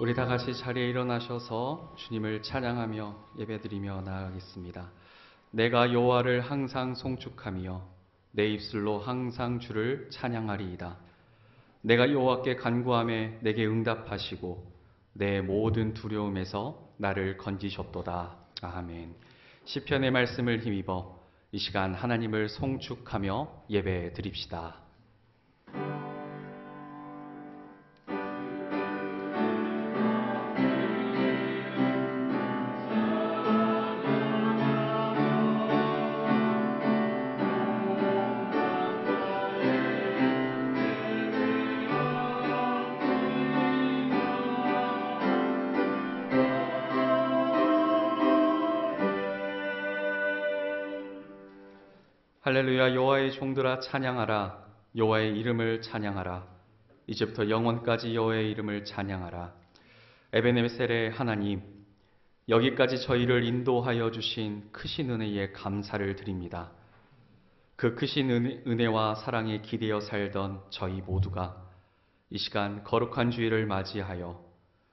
우리 다 같이 자리에 일어나셔서 주님을 찬양하며 예배드리며 나아가겠습니다. 내가 여호와를 항상 송축하며 내 입술로 항상 주를 찬양하리이다. 내가 여호와께 간구하매 내게 응답하시고 내 모든 두려움에서 나를 건지셨도다. 아멘. 시편의 말씀을 힘입어 이 시간 하나님을 송축하며 예배드립시다. 할렐루야. 여호와의 종들아 찬양하라. 여호와의 이름을 찬양하라. 이제부터 영원까지 여호와의 이름을 찬양하라. 에베네셀의 하나님, 여기까지 저희를 인도하여 주신 크신 은혜에 감사를 드립니다. 그 크신 은혜와 사랑에 기대어 살던 저희 모두가 이 시간 거룩한 주일을 맞이하여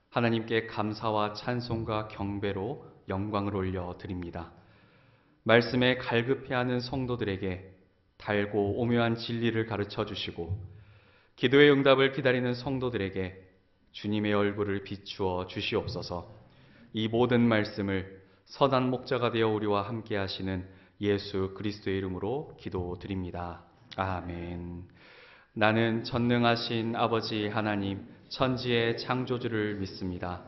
하나님께 감사와 찬송과 경배로 영광을 올려 드립니다. 말씀에 갈급해하는 성도들에게 달고 오묘한 진리를 가르쳐 주시고 기도의 응답을 기다리는 성도들에게 주님의 얼굴을 비추어 주시옵소서. 이 모든 말씀을 선한 목자가 되어 우리와 함께 하시는 예수 그리스도의 이름으로 기도드립니다. 아멘. 나는 전능하신 아버지 하나님 천지의 창조주를 믿습니다.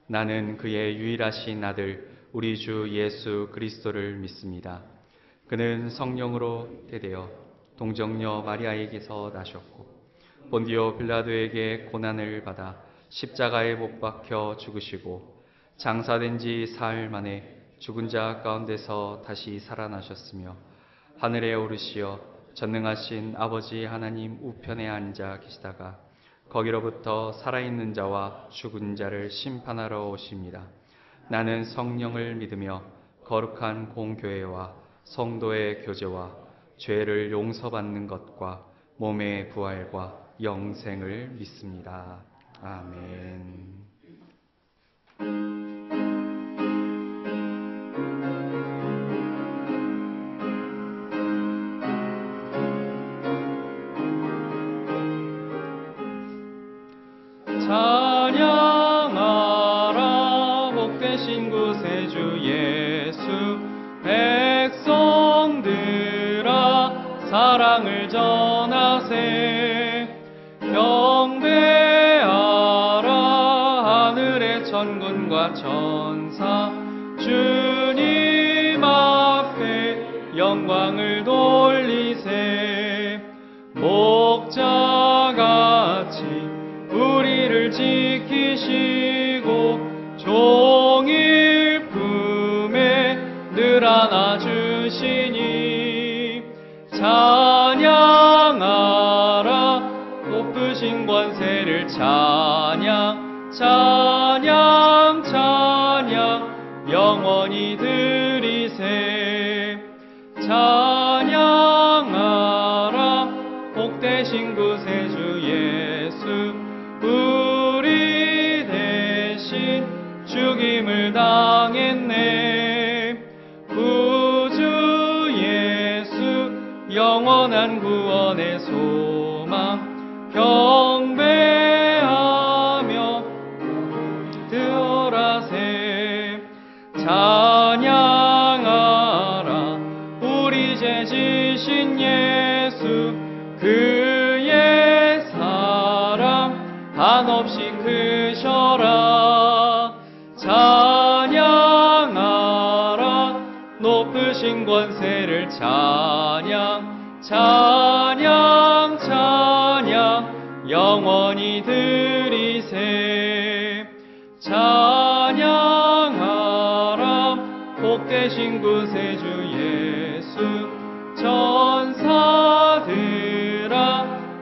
나는 그의 유일하신 아들 우리 주 예수 그리스도를 믿습니다. 그는 성령으로 태되어 동정녀 마리아에게서 나셨고 본디오 빌라도에게 고난을 받아 십자가에 못 박혀 죽으시고 장사된 지 사흘 만에 죽은 자 가운데서 다시 살아나셨으며 하늘에 오르시어 전능하신 아버지 하나님 우편에 앉아 계시다가 거기로부터 살아있는 자와 죽은 자를 심판하러 오십니다. 나는 성령을 믿으며 거룩한 공교회와 성도의 교제와 죄를 용서받는 것과 몸의 부활과 영생을 믿습니다. 아멘. 찬양하라 복되신 구세주 예수 백성들아 사랑을 전하세 경배하라 하늘의 천군과 천사 주님 앞에 영광을 돌리세 목자같이 우리를 지키시고 종일 품에 늘 안아주시니 찬양하라 높으신 권세를 찬양 찬양 찬양 영원히 드리세 찬양하라 복되신 구세주 예수 우리 대신 죽임을 당했네 구주 예수 영원한 구원의 소망 경배하며 드어라세 찬양하라 우리 죄 지신 예수 그의 사랑 한없이 크셔라 찬양하라 높으신 권세를 찬양 찬양 찬양 영원히 드리세 찬양하라 복되신 구세주 예수 천사들아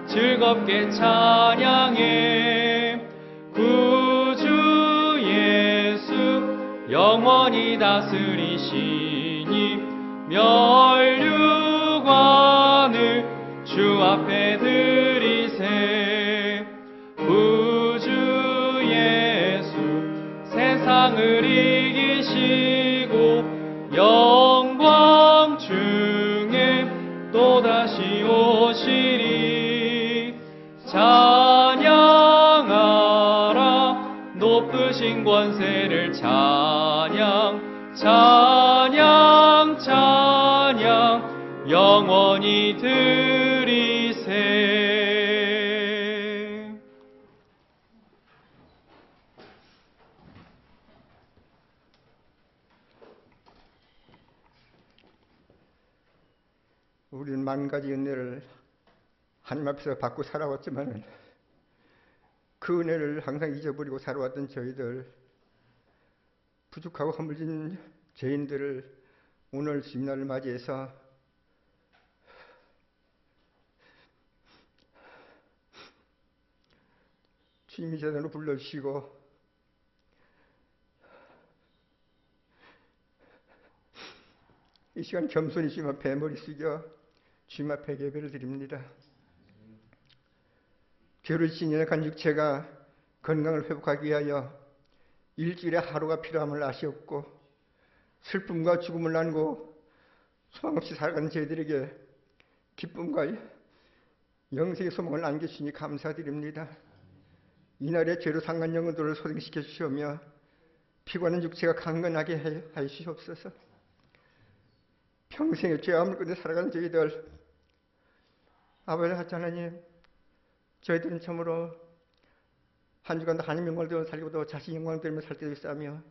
즐겁게 찬양해 구주 예수 영원히 다스리시니 면류관을 주 앞에 드리세 구주 예수 하시고 영광 중에 또다시 오시리. 찬양하라 높으신 권세를 찬양 찬양 찬양 영원히 드리세. 우리는 만 가지 은혜를 하나님 앞에서 받고 살아왔지만 그 은혜를 항상 잊어버리고 살아왔던 저희들, 부족하고 허물진 죄인들을 오늘 주님날을 맞이해서 주님이 제대로 불러주시고 이 시간 겸손히 주님 앞에 머리 숙여 주님 앞에 예배를 드립니다. 죄로 지친 연약한 육체가 건강을 회복하기 위하여 일주일에 하루가 필요함을 아시옵고 슬픔과 죽음을 안고 소망 없이 살아가는 저희들에게 기쁨과 영생의 소망을 안겨주시니 감사드립니다. 이날의 죄로 상한 영혼들을 소생시켜 주시오며 피곤한 육체가 강건하게 하시옵소서. 평생의 죄함을 끝내 살아가는 저희들, 아버지 하나님, 저희들은 참으로 한 주간도 하나님 영광을 드리며 살기보다 자신의 영광을 드리며 살 때도 있으며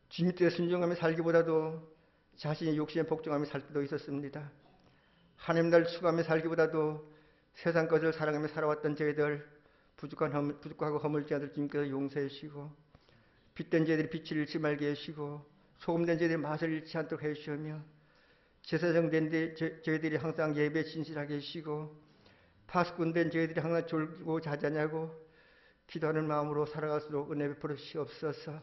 주님 뜻에 순종하며 살기보다도 자신의 욕심에 복종하며 살 때도 있었습니다. 하나님 날 추구하며 살기보다도 세상 것을 사랑하며 살아왔던 저희들, 부족하고 허물지 않을 주님께서 용서해 주시고 빛된 저희들이 빛을 잃지 말게 해주시고 소금된 저희들이 맛을 잃지 않도록 해주시며 제사장된 저희들이 항상 예배에 진실하게 해주시고 파수꾼된 저희들이 항상 졸고 자자냐고 기도하는 마음으로 살아갈수록 은혜 베풀어 주시옵소서.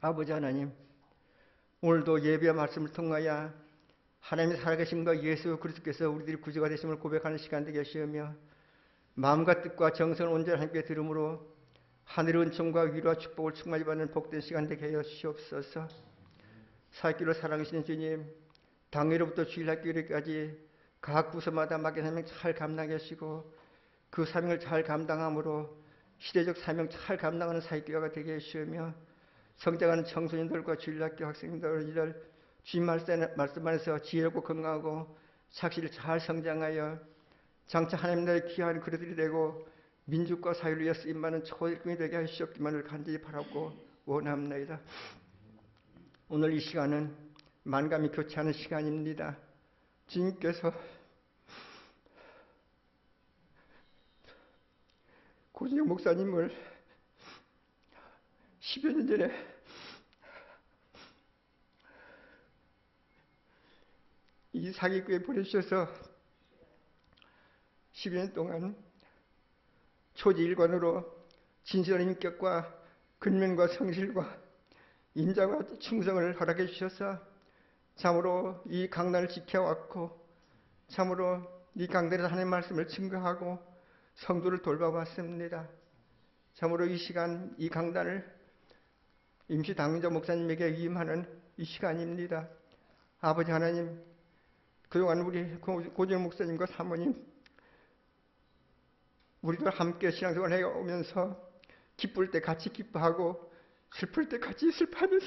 아버지 하나님, 오늘도 예배와 말씀을 통하여 하나님의 살아계심과 예수 그리스도께서 우리들이 구주가 되심을 고백하는 시간 되게 하시며 마음과 뜻과 정성을 온전히 하나님께 들음으로 하늘의 은총과 위로와 축복을 충만히 받는 복된 시간 되게 하여 주시옵소서. 살길로 사랑하시는 주님, 당일로부터 주일학교일까지 각 부서마다 맡긴 사명 잘 감당해 주시고 그 사명을 잘 감당함으로 시대적 사명 잘 감당하는 사역교회가 되게 해주시며 성장하는 청소년들과 주일학교 학생들 주님 말씀 안에서 지혜롭고 건강하고 착실히 잘 성장하여 장차 하나님 나라의 귀한 그릇들이 되고 민족과 사회를 위해 쓰임받는 초일꾼이 되게 하시옵기만을 간절히 바라고 원합니다. 오늘 이 시간은 만감이 교체하는 시간입니다. 주님께서 고진영 목사님을 10여 년 전에 이 사기교회에 보내주셔서 10여 년 동안 초지일관으로 진실한 인격과 근면과 성실과 인자와 충성을 허락해 주셔서 참으로 이 강단을 지켜왔고 참으로 이 강단에서 하나님의 말씀을 증거하고 성도를 돌봐왔습니다. 참으로 이 시간 이 강단을 임시 당임자 목사님에게 위임하는 이 시간입니다. 아버지 하나님, 그동안 우리 고진영 목사님과 사모님 우리들 함께 신앙생활 해오면서 기쁠 때 같이 기뻐하고 슬플 때 같이 슬퍼하면서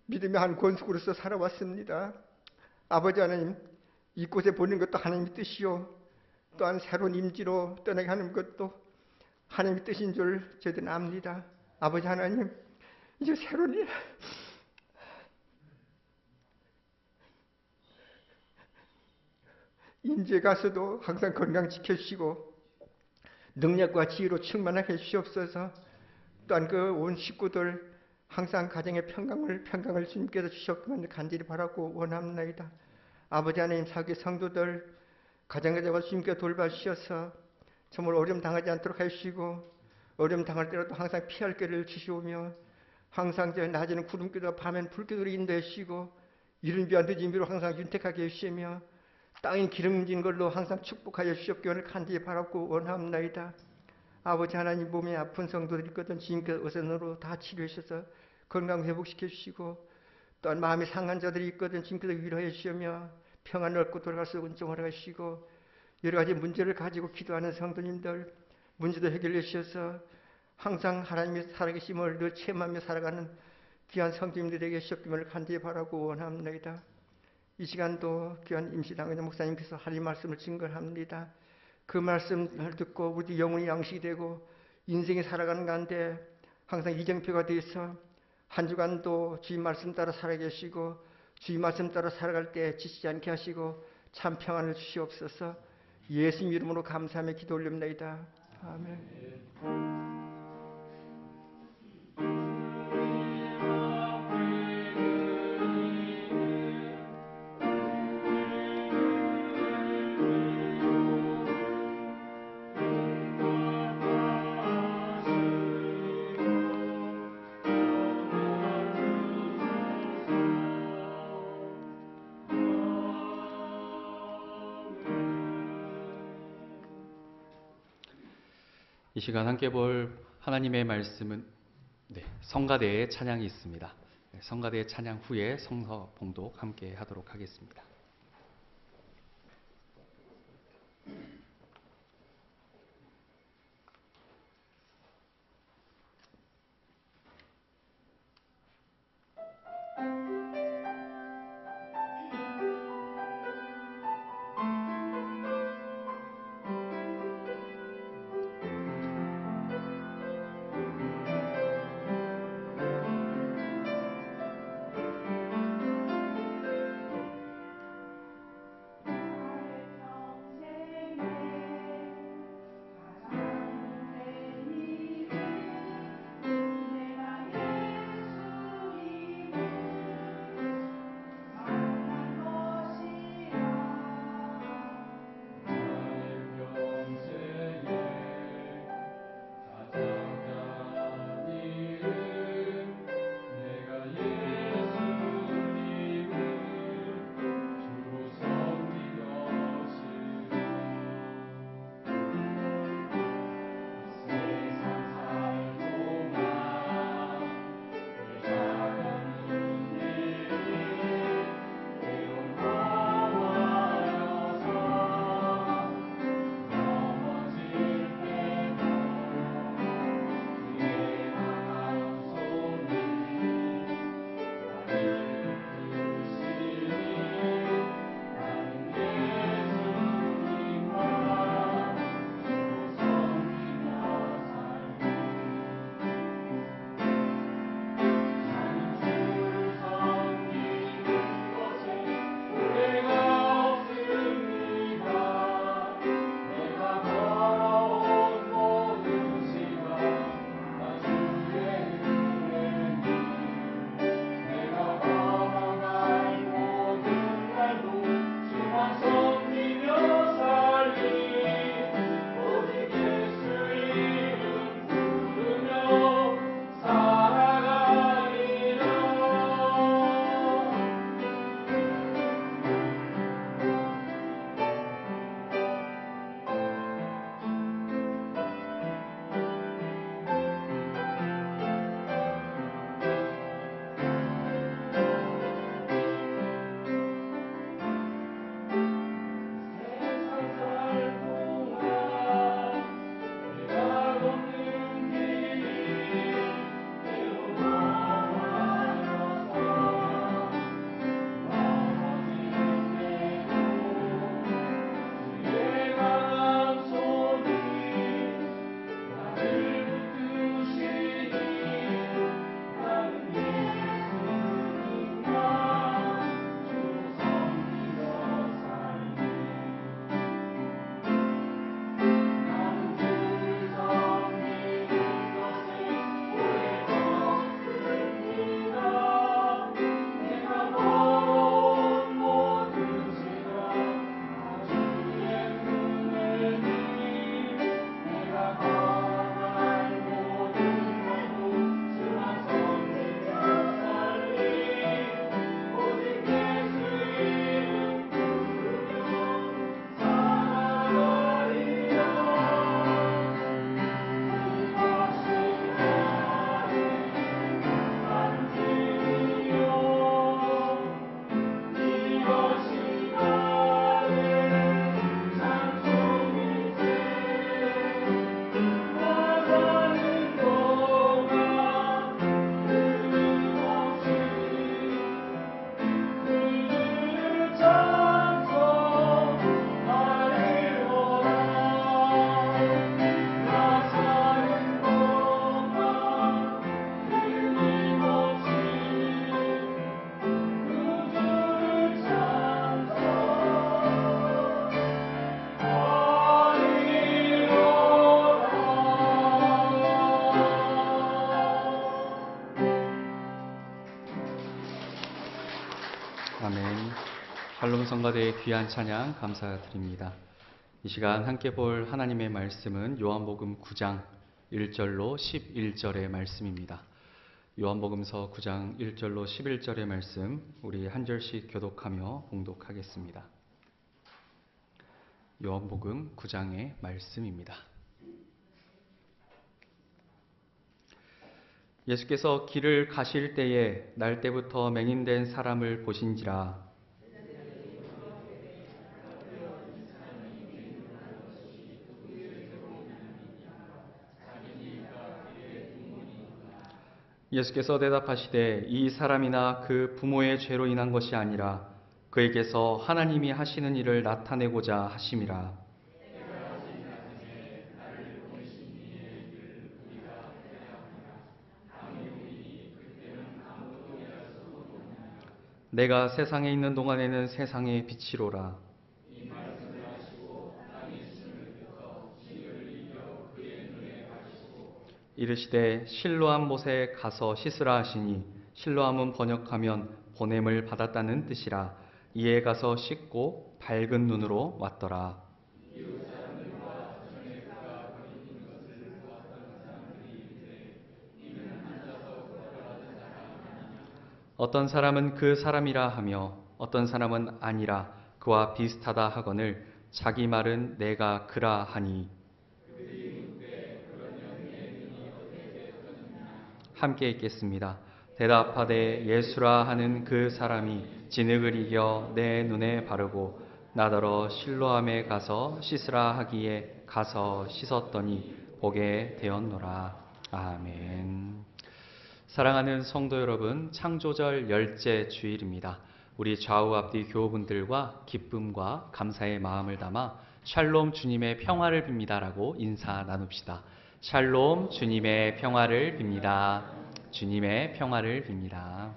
믿음의 한 권속으로서 살아왔습니다. 아버지 하나님, 이곳에 보낸 것도 하나님의 뜻이요 또한 새로운 임지로 떠나게 하는 것도 하나님의 뜻인 줄 저희들은 압니다. 아버지 하나님, 이제 새로운 일 인제 가서도 항상 건강 지켜주시고 능력과 지혜로 충만하게 해주시옵소서. 또한 그 온 식구들 항상 가정의 평강을 주님께서 주셨기를 간절히 바라고 원합니다. 아버지 하나님, 사기 성도들 가정에 대해 주님께 돌봐주셔서 정말 어려움 당하지 않도록 해주시고 어려움 당할 때라도 항상 피할 길을 주시오며 항상 낮에는 구름기도 밤엔 불기도로 인도해 주시고 이른 비와 늦은 비로 항상 윤택하게 해주시며 땅인 기름진 걸로 항상 축복하여 주시옵기를 간절히 바라고 원합니다. 아버지 하나님, 몸에 아픈 성도들이 있거든 주님께서 의선으로 다 치료해 주셔서 건강 회복시켜 주시고, 또한 마음이 상한 자들이 있거든 주님께서 위로해 주시며 평안을 얻고 돌아갈 수 있는 은총을 허락해 주시고, 여러 가지 문제를 가지고 기도하는 성도님들 문제도 해결해 주셔서 항상 하나님의 살아계심을 늘 체험하며 살아가는 귀한 성도님들에게 시옵김을 간절히 바라고 원합니다. 이 시간도 귀한 임시당회장 목사님께서 하나님 말씀을 증거합니다. 그 말씀을 듣고 우리 영혼이 양식이 되고 인생이 살아가는 가운데 항상 이정표가 되어서 한 주간도 주님 말씀 따라 살아계시고 주님 말씀 따라 살아갈 때 지치지 않게 하시고 참 평안을 주시옵소서. 예수님 이름으로 감사하며 기도 올립니다. 아멘. 이 시간 함께 볼 하나님의 말씀은 성가대의 찬양이 있습니다. 성가대의 찬양 후에 성서 봉독 함께 하도록 하겠습니다. 성가대의 귀한 찬양 감사드립니다. 이 시간 함께 볼 하나님의 말씀은 요한복음 9장 1절로 11절의 말씀입니다. 요한복음서 9장 1절로 11절의 말씀 우리 한 절씩 교독하며 봉독하겠습니다. 요한복음 9장의 말씀입니다. 예수께서 길을 가실 때에 날 때부터 맹인된 사람을 보신지라. 예수께서 대답하시되 이 사람이나 그 부모의 죄로 인한 것이 아니라 그에게서 하나님이 하시는 일을 나타내고자 하심이라. 내가 세상에 있는 동안에는 세상의 빛이로라. 이르시되 실로암 못에 가서 씻으라 하시니 실로암은 번역하면 보냄을 받았다는 뜻이라. 이에 가서 씻고 밝은 눈으로 왔더라. 어떤 사람은 그 사람이라 하며 어떤 사람은 아니라 그와 비슷하다 하거늘 자기 말은 내가 그라 하니. 함께 읽겠습니다. 대답하되 예수라 하는 그 사람이 진흙을 이겨 내 눈에 바르고 나더러 실로암에 가서 씻으라 하기에 가서 씻었더니 보게 되었노라. 아멘. 사랑하는 성도 여러분, 창조절 열째 주일입니다. 우리 좌우 앞뒤 교우분들과 기쁨과 감사의 마음을 담아 샬롬 주님의 평화를 빕니다라고 인사 나눕시다. 샬롬 주님의 평화를 빕니다. 주님의 평화를 빕니다.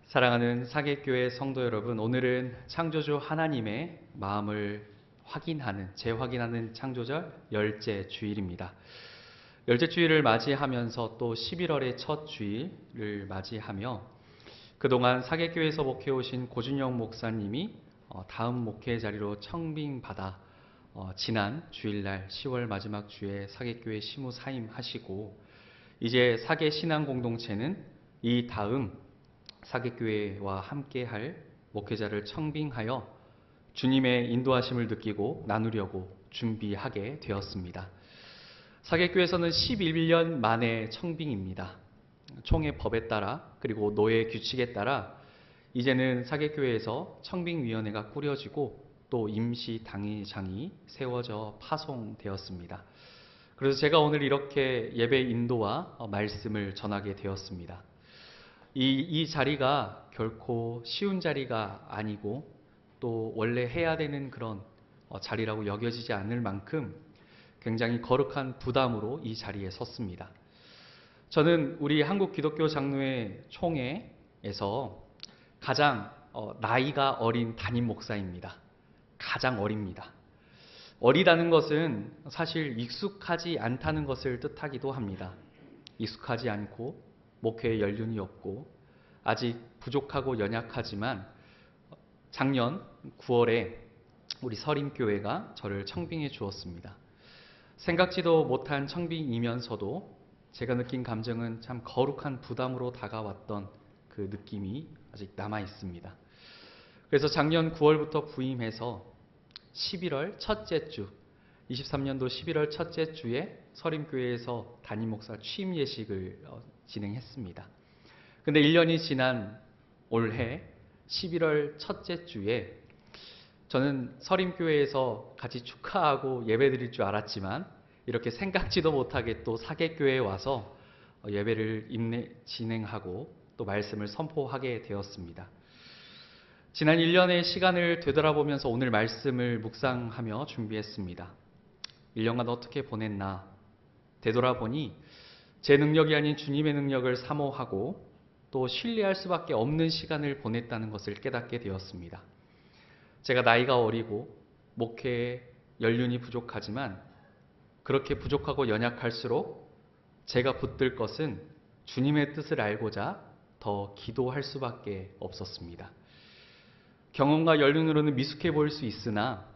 사랑하는 사객교회 성도 여러분, 오늘은 창조주 하나님의 마음을 재확인하는 창조절 열째 주일입니다. 열째 주일을 맞이하면서 또 11월의 첫 주일을 맞이하며 그동안 사객교회에서 목회오신 고준영 목사님이 다음 목회 자리로 청빙받아 지난 주일날 10월 마지막 주에 사객교회 시무 사임하시고 이제 사계 신앙 공동체는 이 다음 사객교회와 함께할 목회자를 청빙하여 주님의 인도하심을 느끼고 나누려고 준비하게 되었습니다. 사객교회에서는 11년 만에 청빙입니다. 총회 법에 따라 그리고 노예 규칙에 따라 이제는 사객교회에서 청빙위원회가 꾸려지고 또 임시 당의장이 세워져 파송되었습니다. 그래서 제가 오늘 이렇게 예배 인도와 말씀을 전하게 되었습니다. 이 자리가 결코 쉬운 자리가 아니고 또 원래 해야 되는 그런 자리라고 여겨지지 않을 만큼 굉장히 거룩한 부담으로 이 자리에 섰습니다. 저는 우리 한국 기독교 장로회 총회에서 가장 나이가 어린 담임 목사입니다. 가장 어립니다. 어리다는 것은 사실 익숙하지 않다는 것을 뜻하기도 합니다. 익숙하지 않고 목회에 연륜이 없고 아직 부족하고 연약하지만 작년 9월에 우리 서림교회가 저를 청빙해 주었습니다. 생각지도 못한 청빙이면서도 제가 느낀 감정은 참 거룩한 부담으로 다가왔던 그 느낌이 아직 남아 있습니다. 그래서 작년 9월부터 부임해서 11월 첫째 주, 23년도 11월 첫째 주에 서림교회에서 담임 목사 취임 예식을 진행했습니다. 근데 1년이 지난 올해 11월 첫째 주에 저는 서림교회에서 같이 축하하고 예배드릴 줄 알았지만 이렇게 생각지도 못하게 또 사객교회에 와서 예배를 진행하고 또 말씀을 선포하게 되었습니다. 지난 1년의 시간을 되돌아보면서 오늘 말씀을 묵상하며 준비했습니다. 1년간 어떻게 보냈나 되돌아보니 제 능력이 아닌 주님의 능력을 사모하고 또 신뢰할 수밖에 없는 시간을 보냈다는 것을 깨닫게 되었습니다. 제가 나이가 어리고 목회에 연륜이 부족하지만 그렇게 부족하고 연약할수록 제가 붙들 것은 주님의 뜻을 알고자 더 기도할 수밖에 없었습니다. 경험과 연륜으로는 미숙해 보일 수 있으나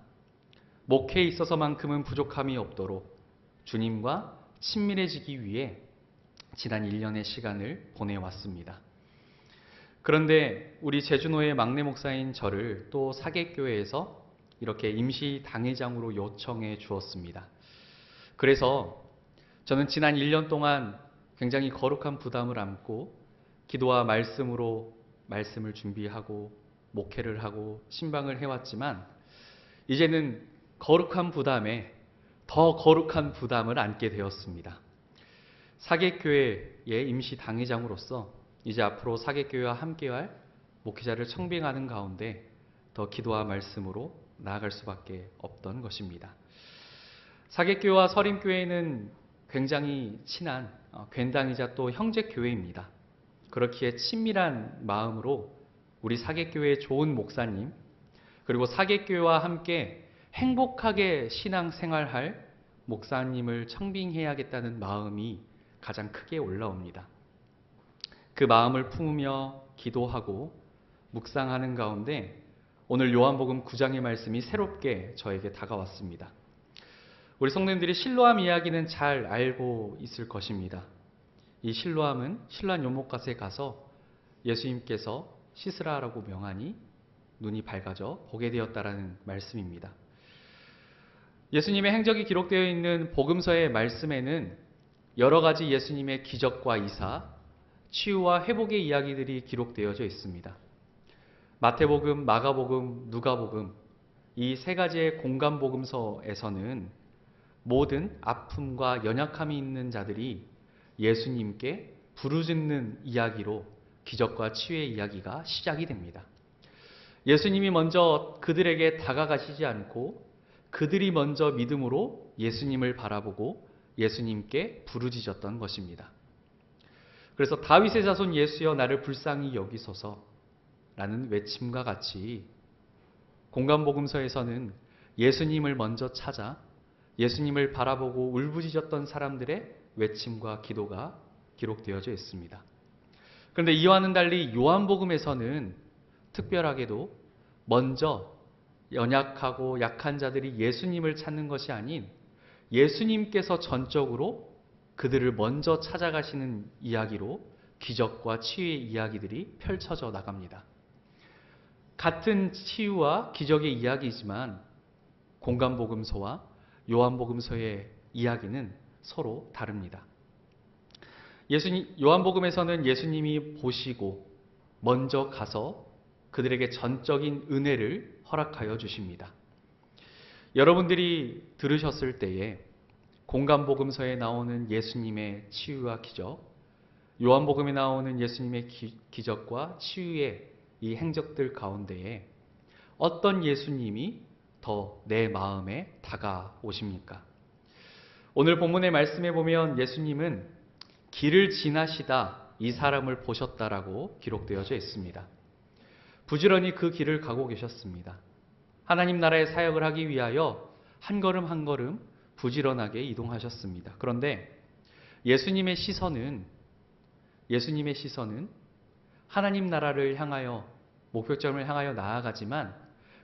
목회에 있어서만큼은 부족함이 없도록 주님과 친밀해지기 위해 지난 1년의 시간을 보내왔습니다. 그런데 우리 제주노의 막내 목사인 저를 또 사객교회에서 이렇게 임시 당회장으로 요청해 주었습니다. 그래서 저는 지난 1년 동안 굉장히 거룩한 부담을 안고 기도와 말씀으로 말씀을 준비하고 목회를 하고 신방을 해왔지만 이제는 거룩한 부담에 더 거룩한 부담을 안게 되었습니다. 사객교회의 임시 당회장으로서 이제 앞으로 사객교회와 함께할 목회자를 청빙하는 가운데 더 기도와 말씀으로 나아갈 수밖에 없던 것입니다. 사객교회와 서림교회는 굉장히 친한 괜당이자 또 형제교회입니다. 그렇기에 친밀한 마음으로 우리 사객교회의 좋은 목사님 그리고 사객교회와 함께 행복하게 신앙생활할 목사님을 청빙해야겠다는 마음이 가장 크게 올라옵니다. 그 마음을 품으며 기도하고 묵상하는 가운데 오늘 요한복음 9장의 말씀이 새롭게 저에게 다가왔습니다. 우리 성도님들이 실로암 이야기는 잘 알고 있을 것입니다. 이 실로암은 신란 요목갓에 가서 예수님께서 씻으라라고 명하니 눈이 밝아져 보게 되었다라는 말씀입니다. 예수님의 행적이 기록되어 있는 복음서의 말씀에는 여러 가지 예수님의 기적과 이사, 치유와 회복의 이야기들이 기록되어져 있습니다. 마태복음, 마가복음, 누가복음 이 세 가지의 공간 복음서에서는 모든 아픔과 연약함이 있는 자들이 예수님께 부르짖는 이야기로 기적과 치유의 이야기가 시작이 됩니다. 예수님이 먼저 그들에게 다가가시지 않고 그들이 먼저 믿음으로 예수님을 바라보고 예수님께 부르짖었던 것입니다. 그래서 다윗의 자손 예수여 나를 불쌍히 여기소서 라는 외침과 같이 공간복음서에서는 예수님을 먼저 찾아 예수님을 바라보고 울부짖었던 사람들의 외침과 기도가 기록되어져 있습니다. 그런데 이와는 달리 요한복음에서는 특별하게도 먼저 연약하고 약한 자들이 예수님을 찾는 것이 아닌 예수님께서 전적으로 그들을 먼저 찾아가시는 이야기로 기적과 치유의 이야기들이 펼쳐져 나갑니다. 같은 치유와 기적의 이야기이지만 공간복음서와 요한복음서의 이야기는 서로 다릅니다. 요한복음에서는 예수님이 보시고 먼저 가서 그들에게 전적인 은혜를 허락하여 주십니다. 여러분들이 들으셨을 때에 공간복음서에 나오는 예수님의 치유와 기적, 요한복음에 나오는 예수님의 기적과 치유의 이 행적들 가운데에 어떤 예수님이 더 내 마음에 다가오십니까? 오늘 본문의 말씀에 보면 예수님은 길을 지나시다 이 사람을 보셨다라고 기록되어져 있습니다. 부지런히 그 길을 가고 계셨습니다. 하나님 나라의 사역을 하기 위하여 한 걸음 한 걸음 부지런하게 이동하셨습니다. 그런데 예수님의 시선은 하나님 나라를 향하여 목표점을 향하여 나아가지만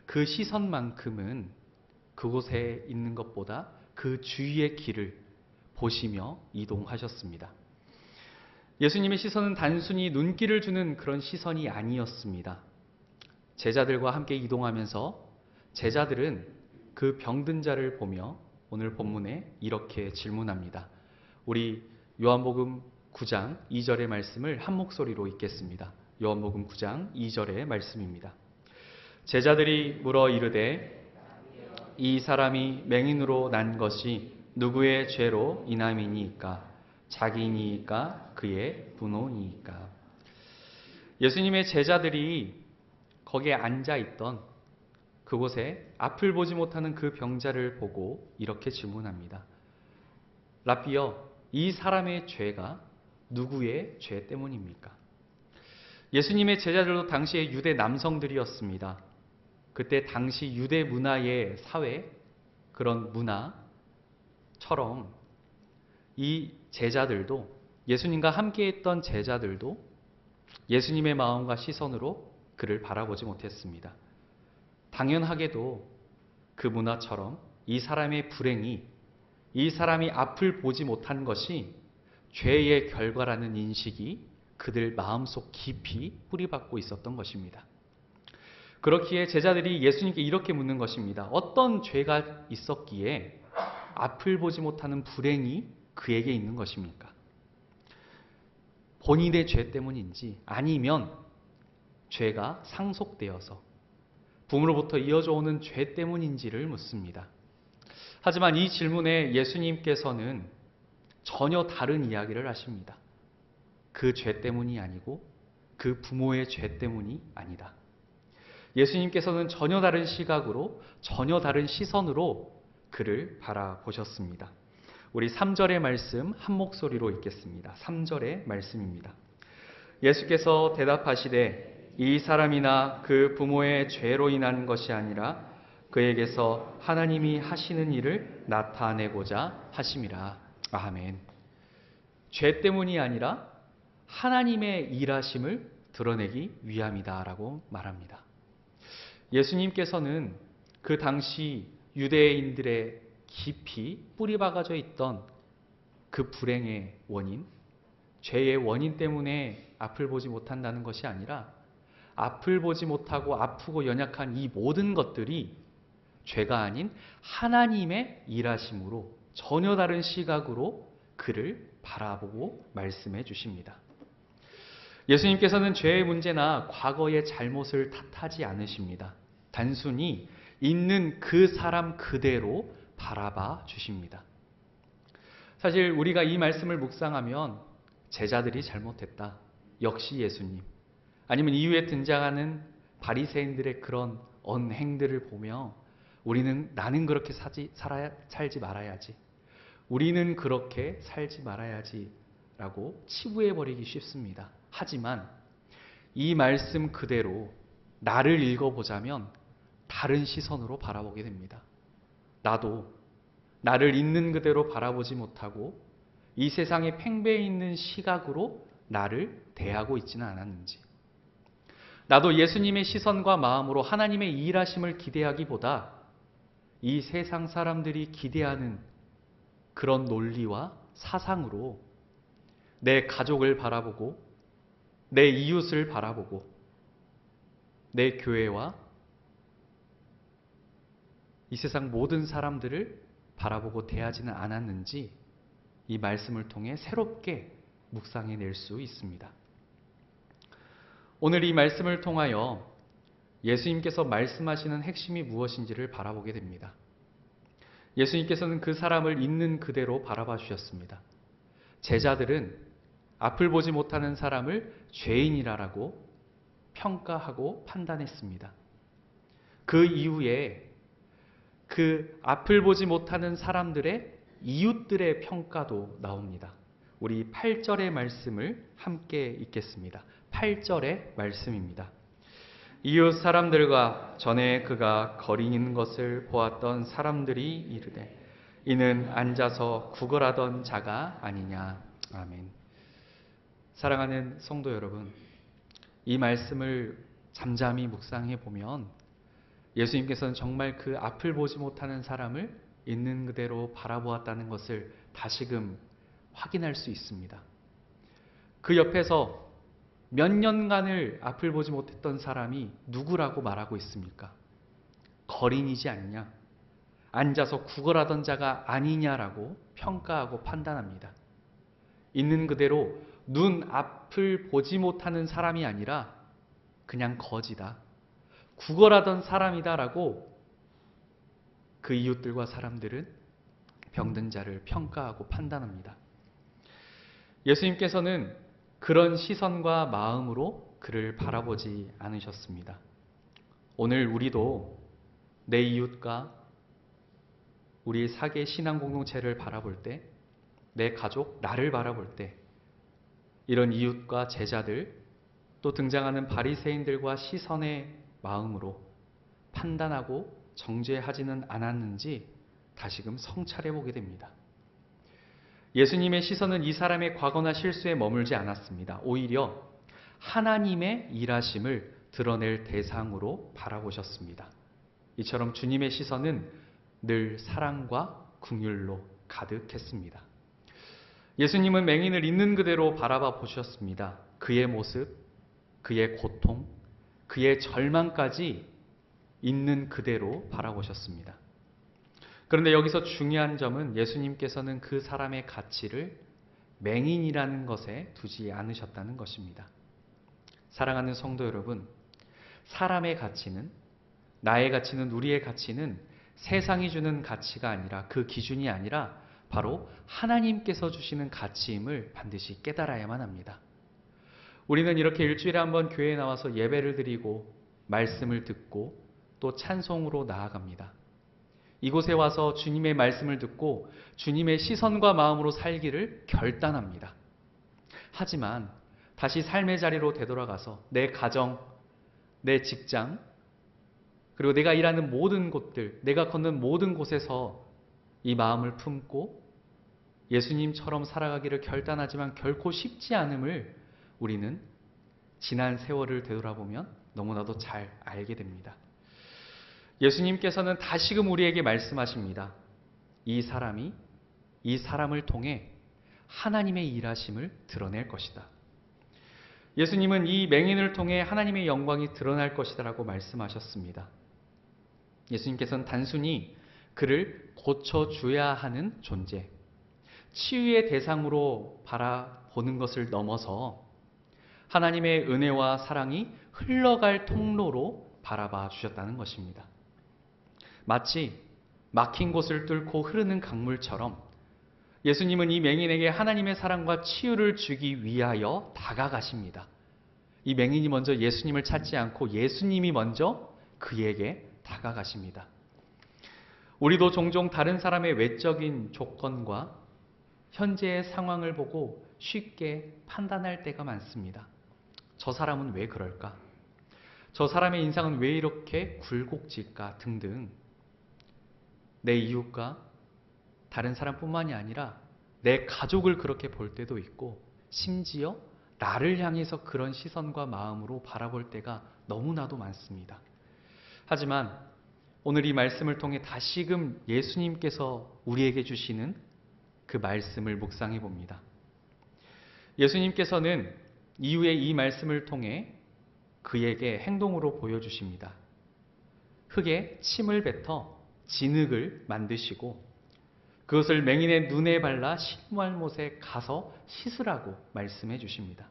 그 시선만큼은 그곳에 있는 것보다 그 주위의 길을 보시며 이동하셨습니다. 예수님의 시선은 단순히 눈길을 주는 그런 시선이 아니었습니다. 제자들과 함께 이동하면서 제자들은 그 병든 자를 보며 오늘 본문에 이렇게 질문합니다. 우리 요한복음 9장 2절의 말씀을 한 목소리로 읽겠습니다. 요한복음 9장 2절의 말씀입니다. 제자들이 물어 이르되 이 사람이 맹인으로 난 것이 누구의 죄로 인함이니이까? 자기니이까? 그의 분노니이까? 예수님의 제자들이 거기에 앉아있던 그곳에 앞을 보지 못하는 그 병자를 보고 이렇게 질문합니다. 라삐여, 이 사람의 죄가 누구의 죄 때문입니까? 예수님의 제자들도 당시의 유대 남성들이었습니다. 그때 당시 유대 문화의 사회, 그런 문화처럼 이 제자들도, 예수님과 함께했던 제자들도 예수님의 마음과 시선으로 그를 바라보지 못했습니다. 당연하게도 그 문화처럼 이 사람의 불행이, 이 사람이 앞을 보지 못한 것이 죄의 결과라는 인식이 그들 마음속 깊이 뿌리박고 있었던 것입니다. 그렇기에 제자들이 예수님께 이렇게 묻는 것입니다. 어떤 죄가 있었기에 앞을 보지 못하는 불행이 그에게 있는 것입니까? 본인의 죄 때문인지 아니면 죄가 상속되어서 부모로부터 이어져 오는 죄 때문인지를 묻습니다. 하지만 이 질문에 예수님께서는 전혀 다른 이야기를 하십니다. 그 죄 때문이 아니고 그 부모의 죄 때문이 아니다. 예수님께서는 전혀 다른 시각으로, 전혀 다른 시선으로 그를 바라보셨습니다. 우리 3절의 말씀 한 목소리로 읽겠습니다. 3절의 말씀입니다. 예수께서 대답하시되 이 사람이나 그 부모의 죄로 인한 것이 아니라 그에게서 하나님이 하시는 일을 나타내고자 하심이라. 아멘. 죄 때문이 아니라 하나님의 일하심을 드러내기 위함이다라고 말합니다. 예수님께서는 그 당시 유대인들의 깊이 뿌리박아져 있던 그 불행의 원인, 죄의 원인 때문에 앞을 보지 못한다는 것이 아니라 앞을 보지 못하고 아프고 연약한 이 모든 것들이 죄가 아닌 하나님의 일하심으로 전혀 다른 시각으로 그를 바라보고 말씀해 주십니다. 예수님께서는 죄의 문제나 과거의 잘못을 탓하지 않으십니다. 단순히 있는 그 사람 그대로 바라봐 주십니다. 사실 우리가 이 말씀을 묵상하면 제자들이 잘못했다. 역시 예수님. 아니면 이후에 등장하는 바리새인들의 그런 언행들을 보며 나는 그렇게 살지 말아야지. 우리는 그렇게 살지 말아야지 라고 치부해버리기 쉽습니다. 하지만 이 말씀 그대로 나를 읽어보자면 다른 시선으로 바라보게 됩니다. 나도 나를 있는 그대로 바라보지 못하고 이 세상에 팽배해 있는 시각으로 나를 대하고 있지는 않았는지, 나도 예수님의 시선과 마음으로 하나님의 일하심을 기대하기보다 이 세상 사람들이 기대하는 그런 논리와 사상으로 내 가족을 바라보고 내 이웃을 바라보고 내 교회와 이 세상 모든 사람들을 바라보고 대하지는 않았는지 이 말씀을 통해 새롭게 묵상해낼 수 있습니다. 오늘 이 말씀을 통하여 예수님께서 말씀하시는 핵심이 무엇인지를 바라보게 됩니다. 예수님께서는 그 사람을 있는 그대로 바라봐 주셨습니다. 제자들은 앞을 보지 못하는 사람을 죄인이라고 평가하고 판단했습니다. 그 이후에 그 앞을 보지 못하는 사람들의 이웃들의 평가도 나옵니다. 우리 8절의 말씀을 함께 읽겠습니다. 8절의 말씀입니다. 이웃 사람들과 전에 그가 거리는 것을 보았던 사람들이 이르되 이는 앉아서 구걸하던 자가 아니냐. 아멘. 사랑하는 성도 여러분, 이 말씀을 잠잠히 묵상해 보면 예수님께서는 정말 그 앞을 보지 못하는 사람을 있는 그대로 바라보았다는 것을 다시금 확인할 수 있습니다. 그 옆에서 몇 년간을 앞을 보지 못했던 사람이 누구라고 말하고 있습니까? 거린이지 않냐? 앉아서 구걸하던 자가 아니냐라고 평가하고 판단합니다. 있는 그대로 눈 앞을 보지 못하는 사람이 아니라 그냥 거지다. 구걸하던 사람이다라고 그 이웃들과 사람들은 병든 자를 평가하고 판단합니다. 예수님께서는 그런 시선과 마음으로 그를 바라보지 않으셨습니다. 오늘 우리도 내 이웃과 우리 사계 신앙 공동체를 바라볼 때, 내 가족, 나를 바라볼 때 이런 이웃과 제자들, 또 등장하는 바리새인들과 시선의 마음으로 판단하고 정죄하지는 않았는지 다시금 성찰해 보게 됩니다. 예수님의 시선은 이 사람의 과거나 실수에 머물지 않았습니다. 오히려 하나님의 일하심을 드러낼 대상으로 바라보셨습니다. 이처럼 주님의 시선은 늘 사랑과 긍휼로 가득했습니다. 예수님은 맹인을 있는 그대로 바라봐 보셨습니다. 그의 모습, 그의 고통, 그의 절망까지 있는 그대로 바라보셨습니다. 그런데 여기서 중요한 점은 예수님께서는 그 사람의 가치를 맹인이라는 것에 두지 않으셨다는 것입니다. 사랑하는 성도 여러분, 사람의 가치는, 나의 가치는, 우리의 가치는 세상이 주는 가치가 아니라, 그 기준이 아니라 바로 하나님께서 주시는 가치임을 반드시 깨달아야만 합니다. 우리는 이렇게 일주일에 한 번 교회에 나와서 예배를 드리고 말씀을 듣고 또 찬송으로 나아갑니다. 이곳에 와서 주님의 말씀을 듣고 주님의 시선과 마음으로 살기를 결단합니다. 하지만 다시 삶의 자리로 되돌아가서 내 가정, 내 직장, 그리고 내가 일하는 모든 곳들, 내가 걷는 모든 곳에서 이 마음을 품고 예수님처럼 살아가기를 결단하지만 결코 쉽지 않음을 우리는 지난 세월을 되돌아보면 너무나도 잘 알게 됩니다. 예수님께서는 다시금 우리에게 말씀하십니다. 이 사람이 이 사람을 통해 하나님의 일하심을 드러낼 것이다. 예수님은 이 맹인을 통해 하나님의 영광이 드러날 것이다 라고 말씀하셨습니다. 예수님께서는 단순히 그를 고쳐줘야 하는 존재, 치유의 대상으로 바라보는 것을 넘어서 하나님의 은혜와 사랑이 흘러갈 통로로 바라봐 주셨다는 것입니다. 마치 막힌 곳을 뚫고 흐르는 강물처럼 예수님은 이 맹인에게 하나님의 사랑과 치유를 주기 위하여 다가가십니다. 이 맹인이 먼저 예수님을 찾지 않고 예수님이 먼저 그에게 다가가십니다. 우리도 종종 다른 사람의 외적인 조건과 현재의 상황을 보고 쉽게 판단할 때가 많습니다. 저 사람은 왜 그럴까? 저 사람의 인상은 왜 이렇게 굴곡질까? 등등. 내 이웃과 다른 사람뿐만이 아니라 내 가족을 그렇게 볼 때도 있고, 심지어 나를 향해서 그런 시선과 마음으로 바라볼 때가 너무나도 많습니다. 하지만 오늘 이 말씀을 통해 다시금 예수님께서 우리에게 주시는 그 말씀을 묵상해 봅니다. 예수님께서는 이후에 이 말씀을 통해 그에게 행동으로 보여주십니다. 흙에 침을 뱉어 진흙을 만드시고 그것을 맹인의 눈에 발라 신발못에 가서 씻으라고 말씀해 주십니다.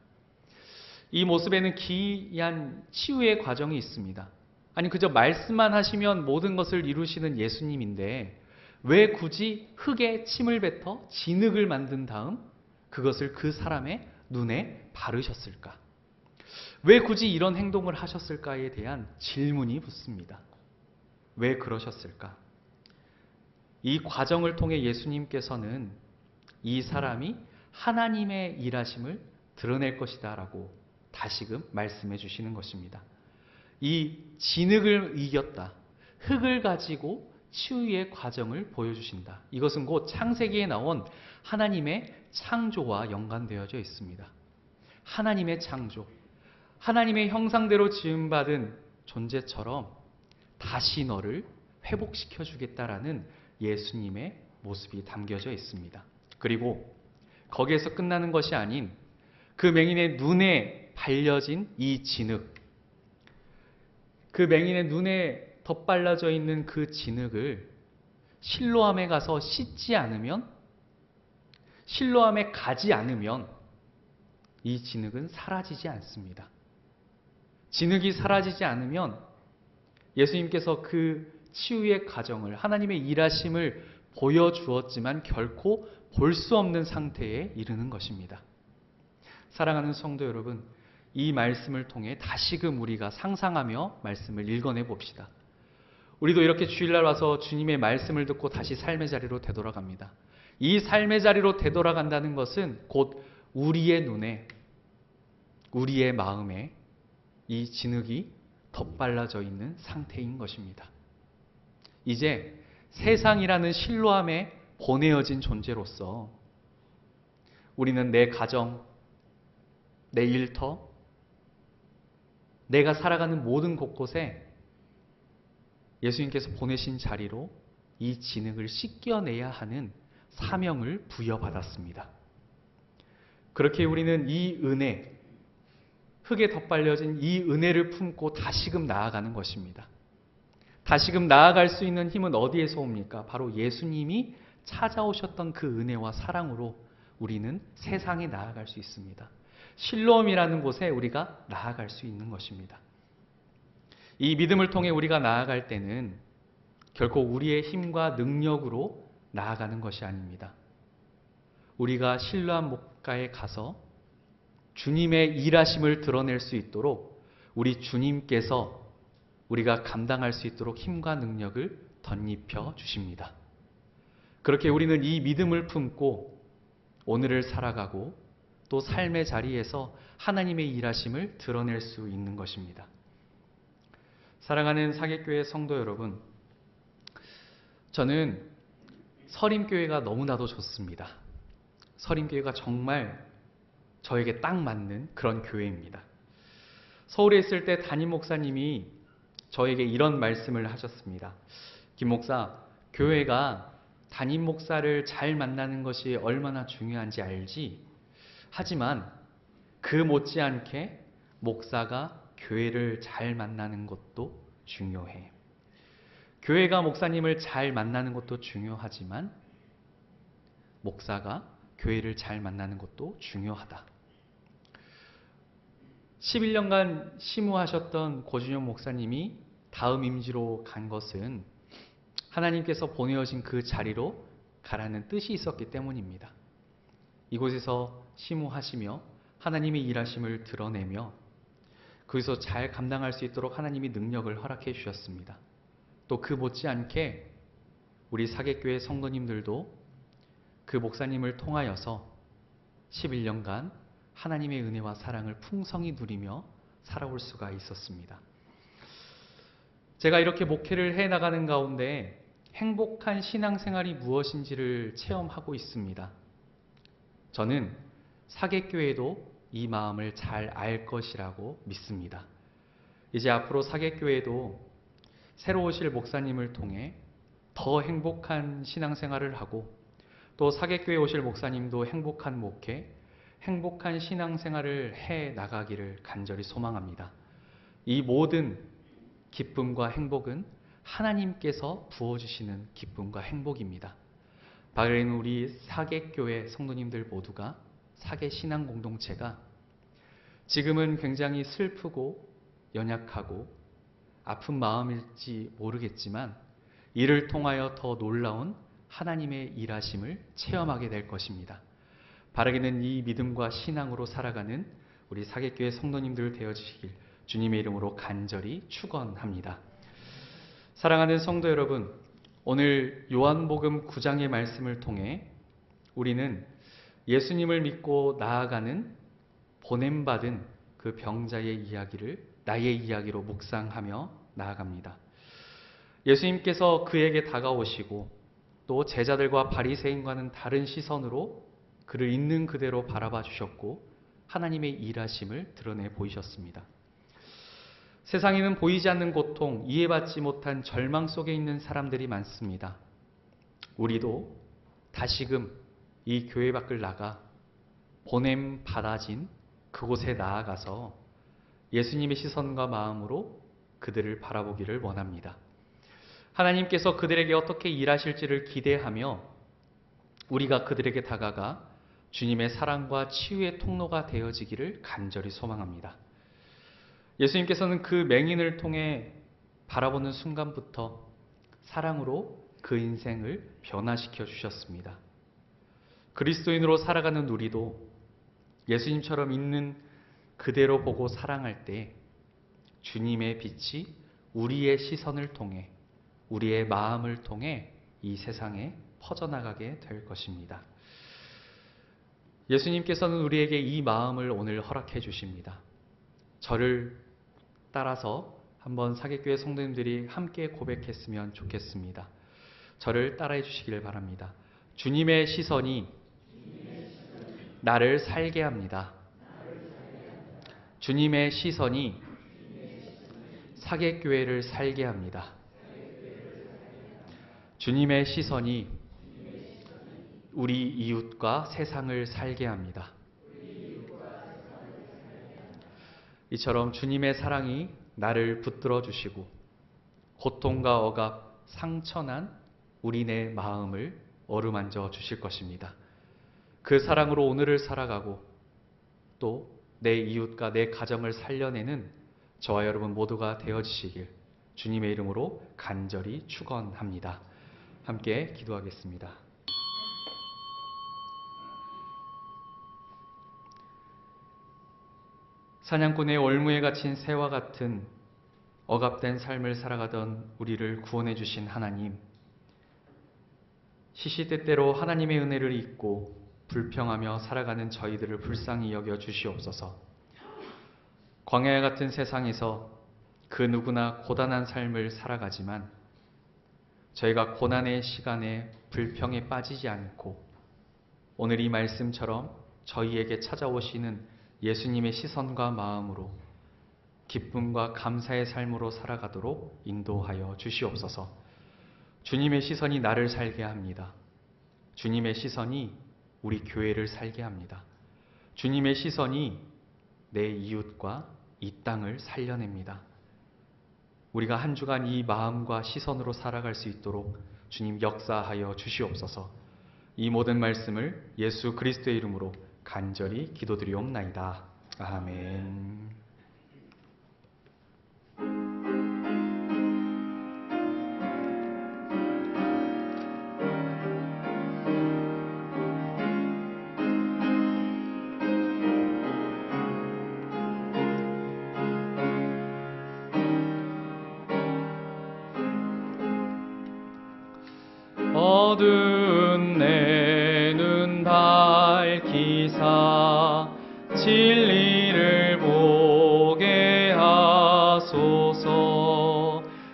이 모습에는 기이한 치유의 과정이 있습니다. 아니, 그저 말씀만 하시면 모든 것을 이루시는 예수님인데 왜 굳이 흙에 침을 뱉어 진흙을 만든 다음 그것을 그 사람의 눈에 바르셨을까? 왜 굳이 이런 행동을 하셨을까에 대한 질문이 붙습니다. 왜 그러셨을까? 이 과정을 통해 예수님께서는 이 사람이 하나님의 일하심을 드러낼 것이다 라고 다시금 말씀해 주시는 것입니다. 이 진흙을 이겼다, 흙을 가지고 치유의 과정을 보여주신다. 이것은 곧 창세기에 나온 하나님의 창조와 연관되어져 있습니다. 하나님의 창조, 하나님의 형상대로 지음받은 존재처럼 다시 너를 회복시켜 주겠다라는 예수님의 모습이 담겨져 있습니다. 그리고 거기에서 끝나는 것이 아닌 그 맹인의 눈에 발려진 이 진흙, 그 맹인의 눈에 덧발라져 있는 그 진흙을 실로암에 가서 씻지 않으면, 실로암에 가지 않으면 이 진흙은 사라지지 않습니다. 진흙이 사라지지 않으면 예수님께서 그 치유의 과정을, 하나님의 일하심을 보여주었지만 결코 볼 수 없는 상태에 이르는 것입니다. 사랑하는 성도 여러분, 이 말씀을 통해 다시금 우리가 상상하며 말씀을 읽어내 봅시다. 우리도 이렇게 주일날 와서 주님의 말씀을 듣고 다시 삶의 자리로 되돌아갑니다. 이 삶의 자리로 되돌아간다는 것은 곧 우리의 눈에, 우리의 마음에 이 진흙이 덧발라져 있는 상태인 것입니다. 이제 세상이라는 실로암에 보내어진 존재로서 우리는 내 가정, 내 일터, 내가 살아가는 모든 곳곳에 예수님께서 보내신 자리로 이 진흙을 씻겨내야 하는 사명을 부여받았습니다. 그렇게 우리는 이 은혜, 흙에 덧발려진 이 은혜를 품고 다시금 나아가는 것입니다. 다시금 나아갈 수 있는 힘은 어디에서 옵니까? 바로 예수님이 찾아오셨던 그 은혜와 사랑으로 우리는 세상에 나아갈 수 있습니다. 실로암이라는 곳에 우리가 나아갈 수 있는 것입니다. 이 믿음을 통해 우리가 나아갈 때는 결코 우리의 힘과 능력으로 나아가는 것이 아닙니다. 우리가 실로암 목가에 가서 주님의 일하심을 드러낼 수 있도록 우리 주님께서 우리가 감당할 수 있도록 힘과 능력을 덧입혀 주십니다. 그렇게 우리는 이 믿음을 품고 오늘을 살아가고 또 삶의 자리에서 하나님의 일하심을 드러낼 수 있는 것입니다. 사랑하는 사객교회 성도 여러분, 저는 서림교회가 너무나도 좋습니다. 서림교회가 정말 저에게 딱 맞는 그런 교회입니다. 서울에 있을 때 담임 목사님이 저에게 이런 말씀을 하셨습니다. 김 목사, 교회가 담임 목사를 잘 만나는 것이 얼마나 중요한지 알지? 하지만 그 못지않게 목사가 교회를 잘 만나는 것도 중요해. 교회가 목사님을 잘 만나는 것도 중요하지만 목사가 교회를 잘 만나는 것도 중요하다. 11년간 심우하셨던 고준영 목사님이 다음 임지로 간 것은 하나님께서 보내어진 그 자리로 가라는 뜻이 있었기 때문입니다. 이곳에서 심우하시며 하나님의 일하심을 드러내며 거기서 잘 감당할 수 있도록 하나님이 능력을 허락해 주셨습니다. 또 그 못지않게 우리 사객교회 성도님들도 그 목사님을 통하여서 11년간 하나님의 은혜와 사랑을 풍성히 누리며 살아올 수가 있었습니다. 제가 이렇게 목회를 해나가는 가운데 행복한 신앙생활이 무엇인지를 체험하고 있습니다. 저는 사객교회도 이 마음을 잘 알 것이라고 믿습니다. 이제 앞으로 사객교회도 새로 오실 목사님을 통해 더 행복한 신앙생활을 하고 또 사객교회 오실 목사님도 행복한 목회, 행복한 신앙생활을 해 나가기를 간절히 소망합니다. 이 모든 기쁨과 행복은 하나님께서 부어주시는 기쁨과 행복입니다. 바른 우리 사객교회 성도님들 모두가 사계 신앙 공동체가 지금은 굉장히 슬프고 연약하고 아픈 마음일지 모르겠지만 이를 통하여 더 놀라운 하나님의 일하심을 체험하게 될 것입니다. 바라기는 이 믿음과 신앙으로 살아가는 우리 사객교회 성도님들 되어주시길 주님의 이름으로 간절히 축원합니다. 사랑하는 성도 여러분, 오늘 요한복음 9장의 말씀을 통해 우리는 예수님을 믿고 나아가는 보냄받은 그 병자의 이야기를 나의 이야기로 묵상하며 나아갑니다. 예수님께서 그에게 다가오시고 또 제자들과 바리새인과는 다른 시선으로 그를 있는 그대로 바라봐 주셨고 하나님의 일하심을 드러내 보이셨습니다. 세상에는 보이지 않는 고통, 이해받지 못한 절망 속에 있는 사람들이 많습니다. 우리도 다시금 이 교회 밖을 나가 보냄 받아진 그곳에 나아가서 예수님의 시선과 마음으로 그들을 바라보기를 원합니다. 하나님께서 그들에게 어떻게 일하실지를 기대하며 우리가 그들에게 다가가 주님의 사랑과 치유의 통로가 되어지기를 간절히 소망합니다. 예수님께서는 그 맹인을 통해 바라보는 순간부터 사랑으로 그 인생을 변화시켜 주셨습니다. 그리스도인으로 살아가는 우리도 예수님처럼 있는 그대로 보고 사랑할 때 주님의 빛이 우리의 시선을 통해 우리의 마음을 통해 이 세상에 퍼져나가게 될 것입니다. 예수님께서는 우리에게 이 마음을 오늘 허락해 주십니다. 저를 따라서 한번 사객교회 성도님들이 함께 고백했으면 좋겠습니다. 저를 따라해 주시길 바랍니다. 주님의 시선이 나를 살게 합니다. 주님의 시선이 사객교회를 살게 합니다. 주님의 시선이 우리 이웃과 세상을 살게 합니다. 이처럼 주님의 사랑이 나를 붙들어 주시고 고통과 억압, 상처난 우리네 마음을 어루만져 주실 것입니다. 그 사랑으로 오늘을 살아가고 또 내 이웃과 내 가정을 살려내는 저와 여러분 모두가 되어지시길 주님의 이름으로 간절히 축원합니다. 함께 기도하겠습니다. 사냥꾼의 올무에 갇힌 새와 같은 억압된 삶을 살아가던 우리를 구원해 주신 하나님, 시시때때로 하나님의 은혜를 잊고 불평하며 살아가는 저희들을 불쌍히 여겨 주시옵소서. 광야 같은 세상에서 그 누구나 고단한 삶을 살아가지만 저희가 고난의 시간에 불평에 빠지지 않고 오늘 이 말씀처럼 저희에게 찾아오시는 예수님의 시선과 마음으로 기쁨과 감사의 삶으로 살아가도록 인도하여 주시옵소서. 주님의 시선이 나를 살게 합니다. 주님의 시선이 우리 교회를 살게 합니다. 주님의 시선이 내 이웃과 이 땅을 살려냅니다. 우리가 한 주간 이 마음과 시선으로 살아갈 수 있도록 주님 역사하여 주시옵소서. 이 모든 말씀을 예수 그리스도의 이름으로 간절히 기도드리옵나이다. 아멘. 어두운 내 눈 밝히사 진리를 보게 하소서.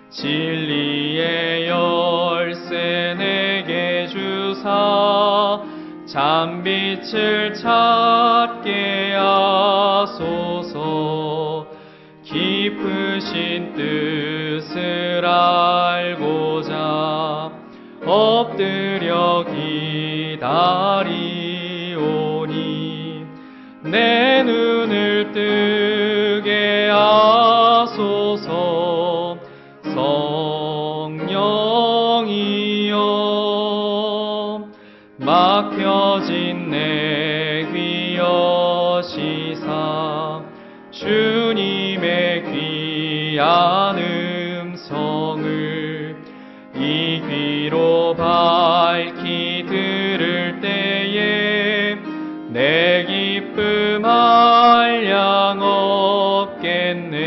진리의 열쇠 내게 주사 참빛을 찾게 하소서. 깊으신 뜻을 알고자 엎드려 기다리오니 내 눈을 뜨게 하소서. 성령이여 막혀진 내 귀 여시사 주님의 귀한 음성을 이 귀로 밝히 들을 때에 내 기쁨 한량 없겠네.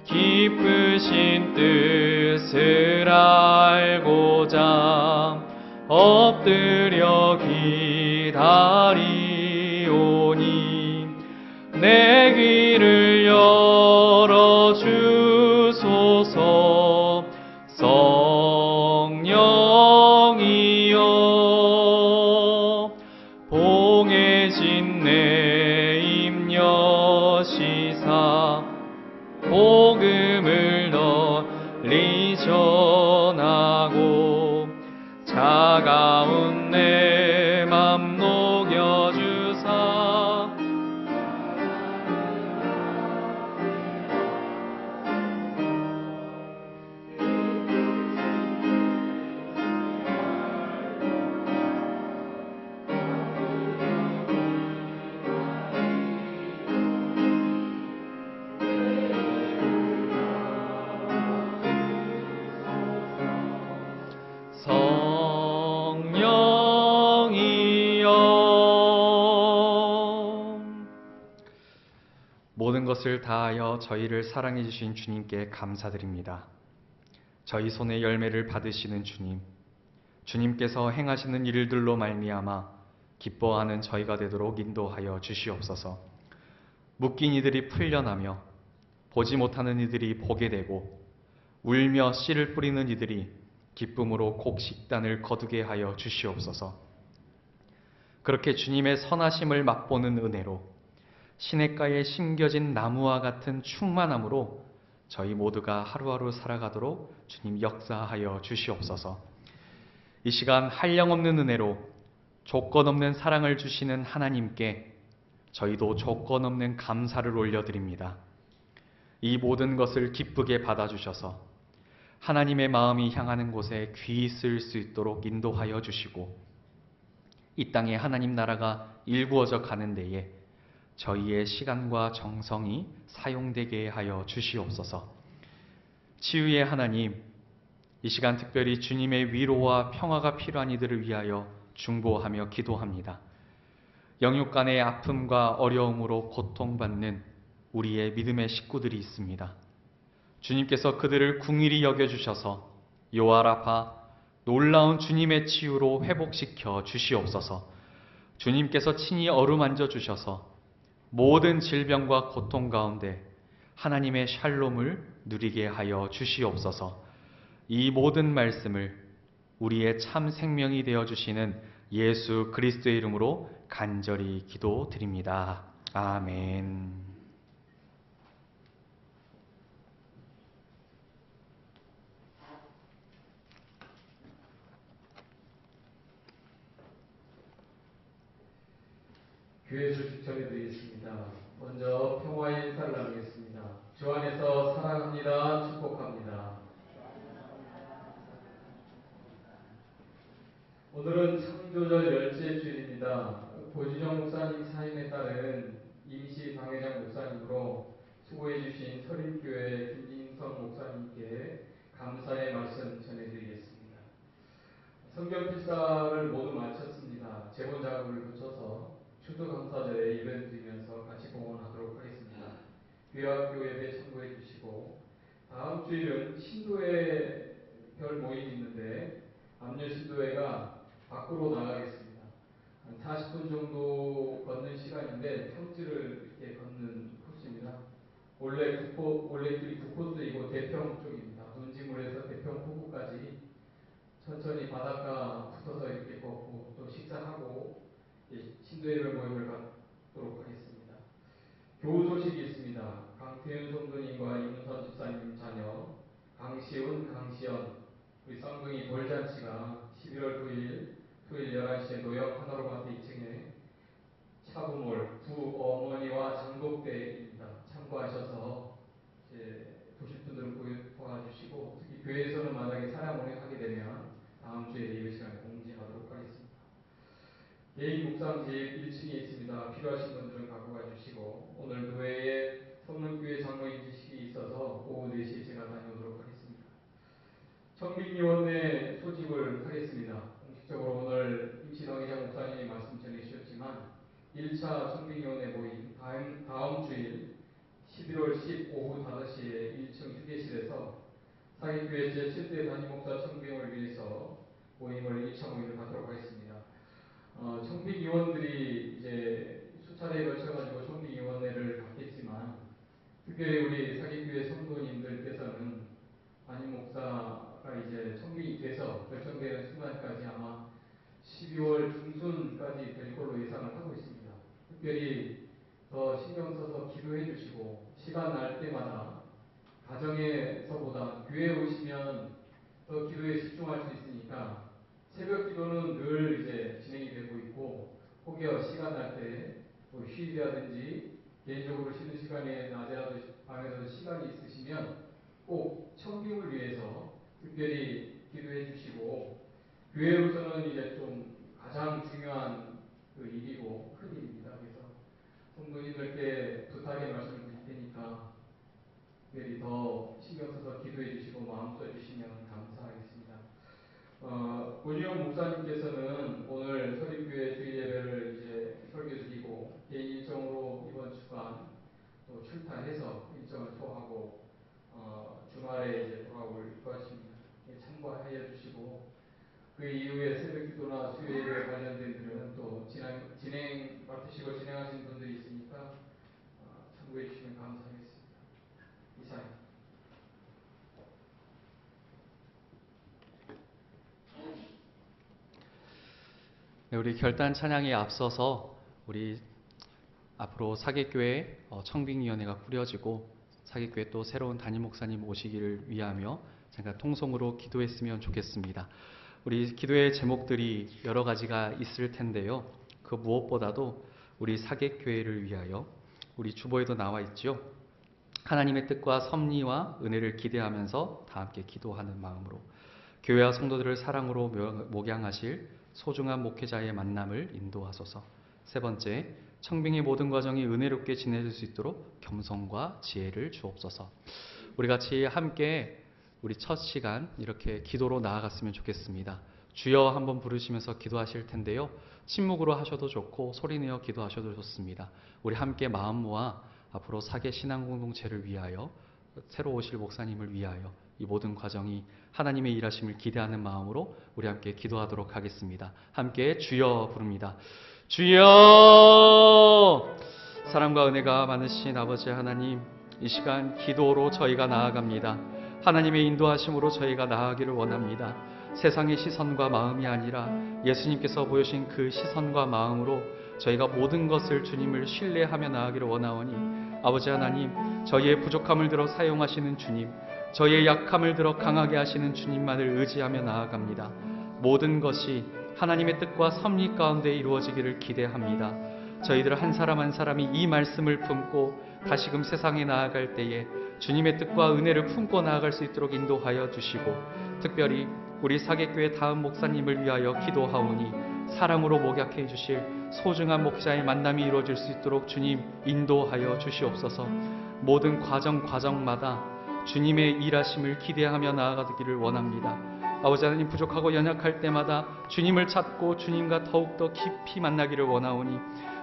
깊으신 뜻을 알고자 엎드려 기다리오니 내 귀를 열어 주소서. 성령이여 봉해진 내 입 여시사 복음을 널리 전하고 차가운 내 맘 녹여주사 성령이여. 모든 것을 다하여 저희를 사랑해 주신 주님께 감사드립니다. 저희 손의 열매를 받으시는 주님, 주님께서 행하시는 일들로 말미암아 기뻐하는 저희가 되도록 인도하여 주시옵소서. 묶인 이들이 풀려나며 보지 못하는 이들이 보게 되고 울며 씨를 뿌리는 이들이 기쁨으로 곡식단을 거두게 하여 주시옵소서. 그렇게 주님의 선하심을 맛보는 은혜로 시냇가에 심겨진 나무와 같은 충만함으로 저희 모두가 하루하루 살아가도록 주님 역사하여 주시옵소서. 이 시간 한량없는 은혜로 조건 없는 사랑을 주시는 하나님께 저희도 조건 없는 감사를 올려드립니다. 이 모든 것을 기쁘게 받아주셔서 하나님의 마음이 향하는 곳에 귀 쓸 수 있도록 인도하여 주시고 이 땅에 하나님 나라가 일구어져 가는 데에 저희의 시간과 정성이 사용되게 하여 주시옵소서. 치유의 하나님, 이 시간 특별히 주님의 위로와 평화가 필요한 이들을 위하여 중보하며 기도합니다. 영육 간의 아픔과 어려움으로 고통받는 우리의 믿음의 식구들이 있습니다. 주님께서 그들을 궁일이 여겨주셔서 요아라파 놀라운 주님의 치유로 회복시켜 주시옵소서. 주님께서 친히 어루만져 주셔서 모든 질병과 고통 가운데 하나님의 샬롬을 누리게 하여 주시옵소서. 이 모든 말씀을 우리의 참 생명이 되어주시는 예수 그리스도의 이름으로 간절히 기도드립니다. 아멘. 교회 소식 전해드리겠습니다. 먼저 평화의 인사를 나누겠습니다. 주 안에서 사랑합니다. 축복합니다. 오늘은 창조절 열째 주일입니다. 고지정 목사님 사임에 따른 임시 당회장 목사님으로 수고해 주신 서림교회 김인성 목사님께 감사의 말씀 전해드리겠습니다. 성경 필사를 모두 마쳤습니다. 제본 작업을 거쳐서 추수감사절에 예배드리면서 같이 공헌하도록 하겠습니다. 교회학교 예배 참고해 주시고 다음 주일은 신도회 별 모임이 있는데 압류 신도회가 밖으로 나가겠습니다. 한 40분 정도 걷는 시간인데 평지를 이렇게 걷는 코스입니다. 원래 길이 9코스이고 대평 쪽입니다. 논지물에서 대평 포구까지 천천히 바닷가 붙어서 이렇게 걷고 또 식사하고 신도예배 모임을 갖도록 하겠습니다. 교우 소식이 있습니다. 강태윤 성도님과 이문선 집사님 자녀 강시훈, 강시연 우리 쌍둥이 돌잔치가 11월 9일 토요일 11시에 노영 하나로마트 2층에 차부몰 부어머니와 장독대입니다. 참고하셔서 보실 분들은 보아주시고 특히 교회에서는 만약에 사랑 운행하게 되면 다음 주에 예배 시간에 공지하도록 하겠습니다. 개인 묵상집 1층에 있습니다. 필요하신 분들은 갖고 가주시고 오늘 교회에 성문교회 장로인 지식이 있어서 오후 4시에 제가 다녀오도록 하겠습니다. 청빙위원회 소집을 하겠습니다. 공식적으로 오늘 임시당회장 목사님이 말씀 전해주셨지만 1차 청빙위원회 모임 다음 주일 11월 10 오후 5시에 1층 휴게실에서 사기교회 제7대 담임목사 청빙을 위해서 모임을 2차 모임을 갖도록 하겠습니다. 청빙위원들이 이제 수차례에 걸쳐가지고 청빙위원회를 갖겠지만 특별히 우리 사기교회 성도님들께서는 담임목사가 이제 청빙이 돼서 결정되는 순간까지 아마 12월 중순까지 될 걸로 예상을 하고 있습니다. 특별히 더 신경 써서 기도해 주시고 시간 날 때마다 가정에서보다 교회에 오시면 더 기도에 집중할 수 있으니까 새벽 기도는 늘 이제 진행이 되고 있고 혹여 시간 날 때 뭐 휴일이라든지 개인적으로 쉬는 시간에 낮에라도 밤에라도 시간이 있으시면 꼭 청빙을 위해서 특별히 기도해 주시고 교회로서는 이제 좀 가장 중요한 그 일이고 큰 일입니다. 그래서 성도님들께 부탁의 말씀을 드릴 테니까 특별히 더 신경 써서 기도해 주시고 마음 써 주시면 감사하겠습니다. 고지영 목사님께서는 오늘 서림교회 주일 예배를 이제 설교 드리고 개인 일정으로 이번 주간 또 출타해서 일정을 소화하고 주말에 이제 돌아올 것입니다. 참고하여 주시고 그 이후에 새벽 기도나 수요 예배 관련된 들은 또 진행 맡으시고 진행하시는 분들이 있으니까 참고해 주시면 감사하겠습니다. 이상. 네, 우리 결단 찬양에 앞서서 우리 앞으로 사계교회 청빙위원회가 꾸려지고 사기교회 또 새로운 담임 목사님 오시기를 위하며 제가 통성으로 기도했으면 좋겠습니다. 우리 기도의 제목들이 여러 가지가 있을 텐데요. 그 무엇보다도 우리 사객교회를 위하여 우리 주보에도 나와 있죠. 하나님의 뜻과 섭리와 은혜를 기대하면서 다 함께 기도하는 마음으로 교회와 성도들을 사랑으로 목양하실 소중한 목회자의 만남을 인도하소서. 세 번째, 청빙의 모든 과정이 은혜롭게 지내질 수 있도록 겸손과 지혜를 주옵소서. 우리 같이 함께 우리 첫 시간 이렇게 기도로 나아갔으면 좋겠습니다. 주여 한번 부르시면서 기도하실 텐데요. 침묵으로 하셔도 좋고 소리내어 기도하셔도 좋습니다. 우리 함께 마음 모아 앞으로 사계 신앙 공동체를 위하여 새로 오실 목사님을 위하여 이 모든 과정이 하나님의 일하심을 기대하는 마음으로 우리 함께 기도하도록 하겠습니다. 함께 주여 부릅니다. 주여! 사랑과 은혜가 많으신 아버지 하나님, 이 시간 기도로 저희가 나아갑니다. 하나님의 인도하심으로 저희가 나아가기를 원합니다. 세상의 시선과 마음이 아니라 예수님께서 보여주신 그 시선과 마음으로 저희가 모든 것을 주님을 신뢰하며 나아가기를 원하오니 아버지 하나님, 저희의 부족함을 들어 사용하시는 주님, 저희의 약함을 들어 강하게 하시는 주님만을 의지하며 나아갑니다. 모든 것이 하나님의 뜻과 섭리 가운데 이루어지기를 기대합니다. 저희들 한 사람 한 사람이 이 말씀을 품고 다시금 세상에 나아갈 때에 주님의 뜻과 은혜를 품고 나아갈 수 있도록 인도하여 주시고, 특별히 우리 사객교회 다음 목사님을 위하여 기도하오니 사랑으로 목약해 주실 소중한 목자의 만남이 이루어질 수 있도록 주님 인도하여 주시옵소서. 모든 과정마다 주님의 일하심을 기대하며 나아가기를 원합니다. 아버지 하나님, 부족하고 연약할 때마다 주님을 찾고 주님과 더욱더 깊이 만나기를 원하오니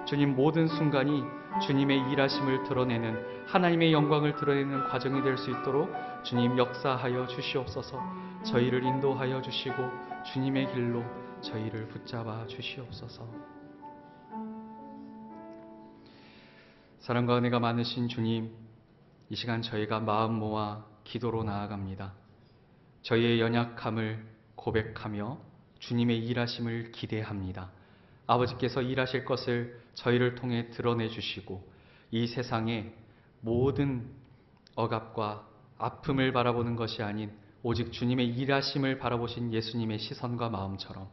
주님, 모든 순간이 주님의 일하심을 드러내는, 하나님의 영광을 드러내는 과정이 될 수 있도록 주님 역사하여 주시옵소서. 저희를 인도하여 주시고 주님의 길로 저희를 붙잡아 주시옵소서. 사랑과 은혜가 많으신 주님, 이 시간 저희가 마음 모아 기도로 나아갑니다. 저희의 연약함을 고백하며 주님의 일하심을 기대합니다. 아버지께서 일하실 것을 저희를 통해 드러내 주시고 이 세상의 모든 억압과 아픔을 바라보는 것이 아닌 오직 주님의 일하심을 바라보신 예수님의 시선과 마음처럼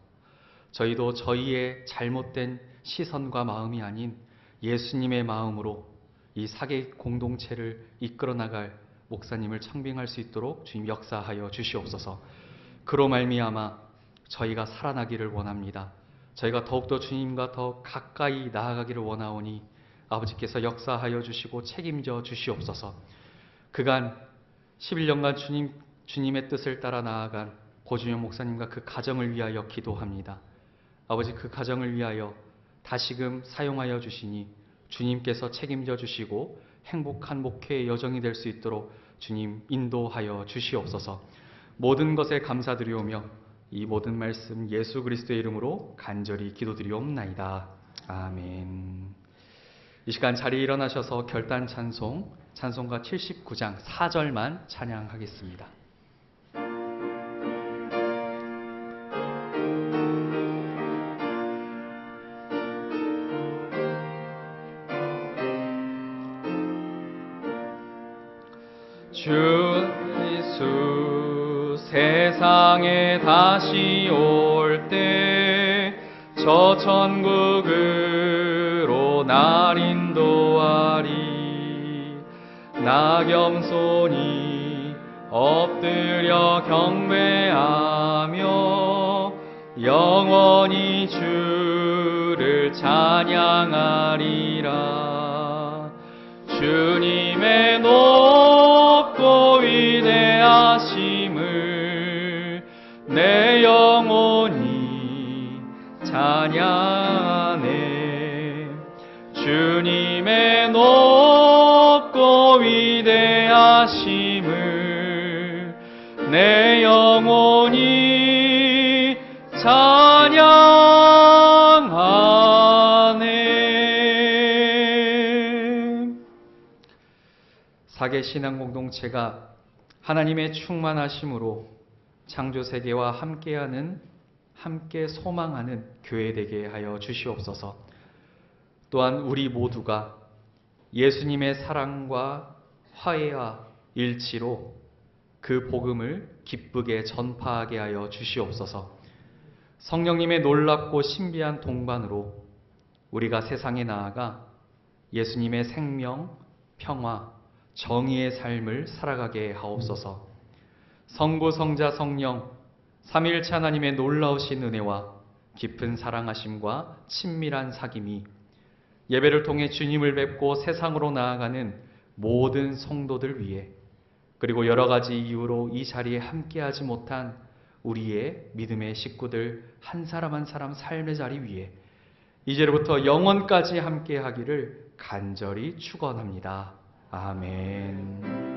저희도 저희의 잘못된 시선과 마음이 아닌 예수님의 마음으로 이 사계 공동체를 이끌어 나갈 목사님을 청빙할 수 있도록 주님 역사하여 주시옵소서. 그로 말미암아 저희가 살아나기를 원합니다. 저희가 더욱더 주님과 더 가까이 나아가기를 원하오니 아버지께서 역사하여 주시고 책임져 주시옵소서. 그간 11년간 주님의 뜻을 따라 나아간 고준영 목사님과 그 가정을 위하여 기도합니다. 아버지, 그 가정을 위하여 다시금 사용하여 주시니 주님께서 책임져 주시고 행복한 목회의 여정이 될 수 있도록 주님 인도하여 주시옵소서. 모든 것에 감사드리오며 이 모든 말씀 예수 그리스도의 이름으로 간절히 기도드리옵나이다. 아멘. 이 시간 자리에 일어나셔서 결단 찬송가 79장 4절만 찬양하겠습니다. 주 예수 세상에 다시 올 때 저 천국으로 날 인도하리. 나 겸손히 엎드려 경배하며 영원히 주를 찬양하리라. 주님의 높고 위대하심을 내 영혼이 찬양하네. 주님의 높고 위대하심을 내 영혼이 찬양하네. 사계 신앙 공동체가 하나님의 충만하심으로 창조 세계와 함께 소망하는 교회 되게 하여 주시옵소서. 또한 우리 모두가 예수님의 사랑과 화해와 일치로 그 복음을 기쁘게 전파하게 하여 주시옵소서. 성령님의 놀랍고 신비한 동반으로 우리가 세상에 나아가 예수님의 생명, 평화, 정의의 삶을 살아가게 하옵소서. 성부, 성자, 성령, 삼위일체 하나님의 놀라우신 은혜와 깊은 사랑하심과 친밀한 사귐이 예배를 통해 주님을 뵙고 세상으로 나아가는 모든 성도들 위해, 그리고 여러 가지 이유로 이 자리에 함께하지 못한 우리의 믿음의 식구들 한 사람 한 사람 삶의 자리 위에 이제로부터 영원까지 함께하기를 간절히 축원합니다. 아멘.